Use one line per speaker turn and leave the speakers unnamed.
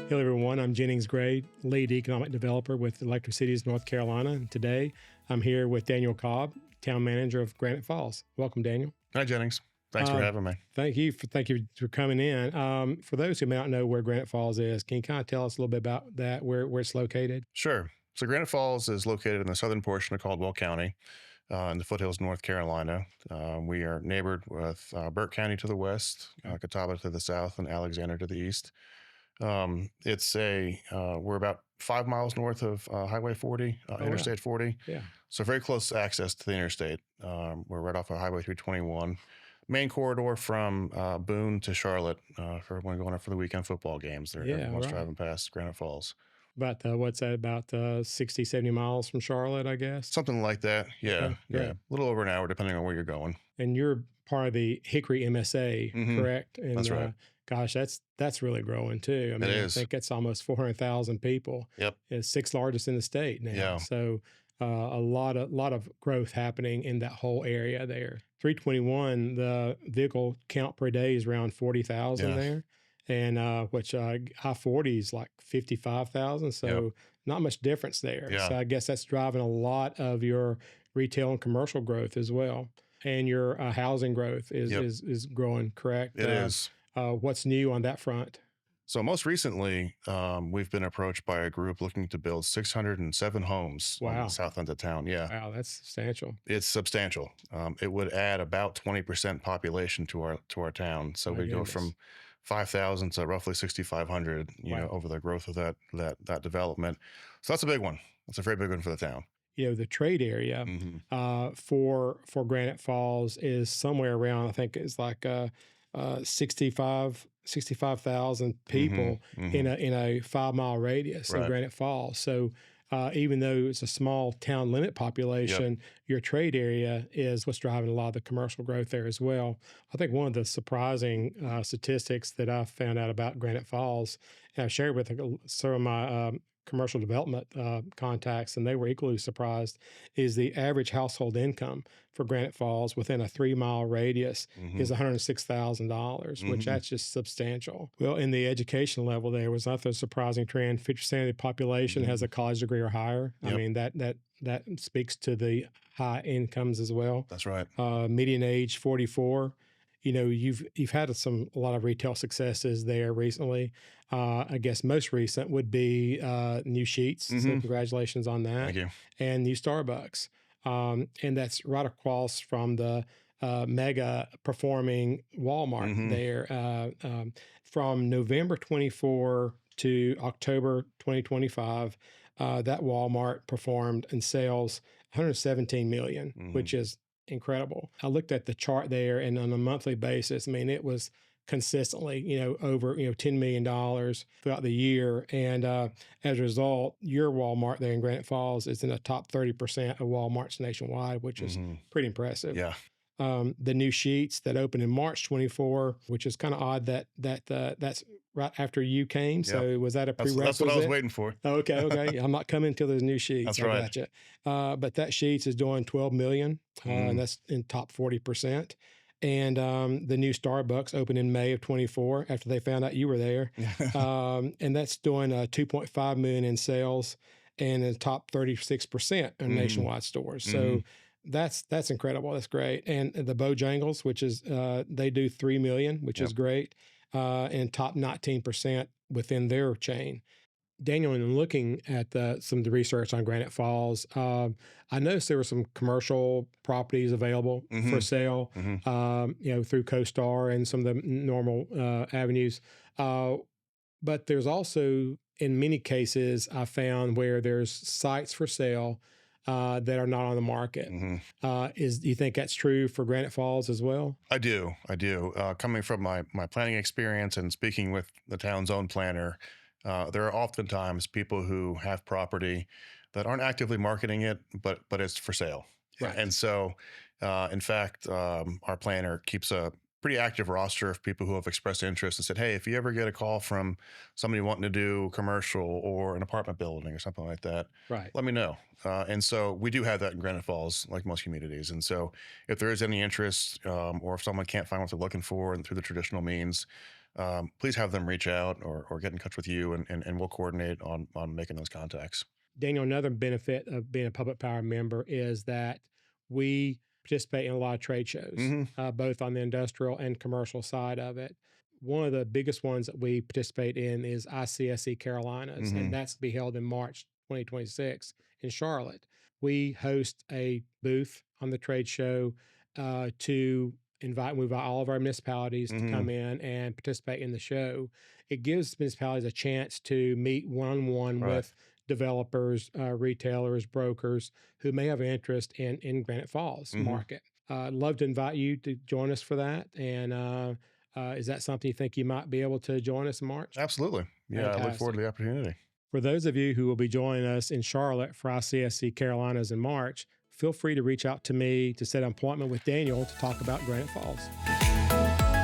Hello, everyone. I'm Jennings Gray, lead economic developer with ElectriCities of North Carolina. And today, I'm here with Daniel Cobb, Town Manager of Granite Falls. Welcome, Daniel.
Hi, Jennings. Thanks for having me.
Thank you for coming in. For those who may not know where Granite Falls is, can you kind of tell us a little bit about that, where it's located?
Sure. So Granite Falls is located in the southern portion of Caldwell County, in the foothills of North Carolina. We are neighbored with Burke County to the west, Catawba to the south, and Alexander to the east. We're about 5 miles north of Highway 40, Interstate 40.
Yeah.
So very close access to the interstate. We're right off of Highway 321. Main corridor from Boone to Charlotte for everyone going up for the weekend football games. Everyone's driving past Granite Falls.
About, what's that, about 60, 70 miles from Charlotte, I guess?
Something like that. Yeah.
Okay,
yeah. A little over an hour, depending on where you're going.
And you're part of the Hickory MSA, correct? And,
that's right.
Gosh, that's really growing too. I mean, I think it's almost 400,000 people.
Yep.
It's sixth largest in the state now.
Yeah.
So a lot of growth happening in that whole area there. 321, the vehicle count per day is around 40,000 there. And which I-40 is like 55,000. So not much difference there.
Yeah.
So I guess that's driving a lot of your retail and commercial growth as well. And your housing growth is growing, correct?
It is.
What's new on that front?
So most recently, we've been approached by a group looking to build 607 homes on the south end of town. Yeah.
Wow, that's substantial.
It's substantial. It would add about 20% population to our town. So we go from 5,000 to roughly 6,500, over the growth of that development. So that's a big one. That's a very big one for the town.
The trade area for Granite Falls is somewhere around, I think it's like 65,000 people in a 5 mile radius in Granite Falls. So even though it's a small town limit population, your trade area is what's driving a lot of the commercial growth there as well. I think one of the surprising statistics that I found out about Granite Falls, and I shared with some of my commercial development contacts, and they were equally surprised, is the average household income for Granite Falls within a 3 mile radius is $106,000, which that's just substantial. Well, in the education level, there was another surprising trend. 50% of the population has a college degree or higher. I mean, that speaks to the high incomes as well.
That's right.
Median age 44. You've had a lot of retail successes there recently. I guess most recent would be New Sheets. So congratulations on that.
Thank you.
And new Starbucks. And that's right across from the mega performing Walmart there. From November 24 to October 2025, that Walmart performed in sales $117 million, which is incredible. I looked at the chart there, and on a monthly basis, I mean, it was consistently, over, $10 million throughout the year. And as a result, your Walmart there in Granite Falls is in the top 30% of Walmarts nationwide, which is pretty impressive.
Yeah.
The new Sheets that opened in March 24, which is kind of odd that's right after you came. So was that a prerequisite?
That's what I was waiting for.
Okay. I'm not coming until there's new Sheets.
That's right.
Gotcha. But that Sheets is doing $12 million, and that's in top 40%. And the new Starbucks opened in May of 24 after they found out you were there. And that's doing $2.5 million in sales and in the top 36% in nationwide stores. So that's incredible. That's great. And the Bojangles, which is they do $3 million, which is great, and top 19% within their chain. Daniel, in looking at some of the research on Granite Falls, I noticed there were some commercial properties available for sale, through CoStar and some of the normal avenues. But there's also, in many cases, I found where there's sites for sale that are not on the market. Do you think that's true for Granite Falls as well?
I do. Coming from my planning experience and speaking with the town's own planner, there are oftentimes people who have property that aren't actively marketing it, but it's for sale.
Right.
And so, in fact, our planner keeps a pretty active roster of people who have expressed interest and said, hey, if you ever get a call from somebody wanting to do commercial or an apartment building or something like that, let me know. And so we do have that in Granite Falls, like most communities. And so if there is any interest, or if someone can't find what they're looking for and through the traditional means, please have them reach out or get in touch with you, and we'll coordinate on making those contacts.
Daniel, another benefit of being a public power member is that we participate in a lot of trade shows,
Hmm.
both on the industrial and commercial side of it. One of the biggest ones that we participate in is ICSC Carolinas,
Hmm.
and that's to be held in March 2026 in Charlotte. We host a booth on the trade show to we invite all of our municipalities to
Hmm.
come in and participate in the show. It gives municipalities a chance to meet one-on-one
Right.
with developers, retailers, brokers who may have an interest in Granite Falls
Hmm.
market. I'd love to invite you to join us for that. And is that something you think you might be able to join us in March?
Absolutely. Yeah, I look forward to
Fantastic.
the opportunity.
For those of you who will be joining us in Charlotte for ICSC Carolinas in March, feel free to reach out to me to set an appointment with Daniel to talk about Granite Falls.